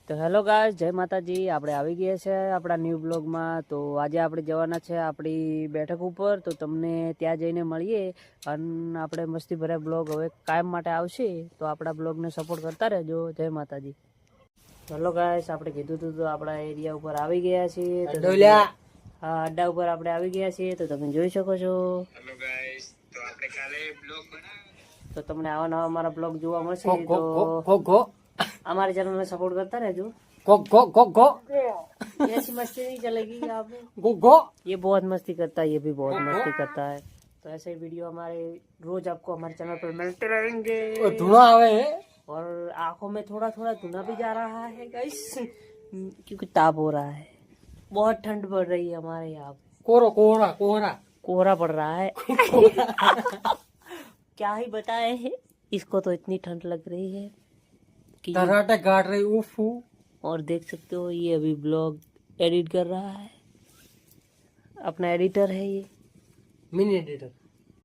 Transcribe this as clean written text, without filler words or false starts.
તો hello guys, જય માતાજી। આપણે આવી ગયા છે આપણા ન્યૂ બ્લોગમાં। તો આજે આપણે જવાના છે આપણી બેઠક ઉપર, તો તમને ત્યાં જઈને મળીએ। અને આપણે મસ્તી ભર્યા બ્લોગ હવે કાયમ માટે આવશે, તો આપણા બ્લોગને સપોર્ટ કરતા રહેજો। જય માતાજી। હેલો ગાઈસ, આપણે કીધું હતું તો આપણા એરિયા ઉપર આવી ગયા છીએ। હા, અડ્ડા ઉપર આપણે આવી ગયા છીએ, તો તમે જોઈ શકો છો। હેલો ગાઈસ, તો આપણે કાલે બ્લોગ બનાવ્યો, તો તમને આવા નવા અમારા બ્લોગ જોવા મળશે। તો हमारे चैनल में सपोर्ट करता रहे जो। ऐसी मस्ती नहीं चलेगी यहाँ पे। ये बहुत मस्ती करता है, ये भी बहुत मस्ती करता है। तो ऐसे वीडियो हमारे रोज आपको हमारे चैनल पर मिलते रहेंगे। धुआं आवे है और आंखों में थोड़ा थोड़ा धुआं भी जा रहा है गाइस, क्योंकि ताप हो रहा है, बहुत ठंड पड़ रही है हमारे यहाँ पे। कोहरा पड़ रहा है। क्या ही बताए, इसको तो इतनी ठंड लग रही है कि तराटे काट रही उफ। और देख सकते हो ये अभी ब्लॉग एडिट कर रहा है, अपना एडिटर है ये। Mini editor.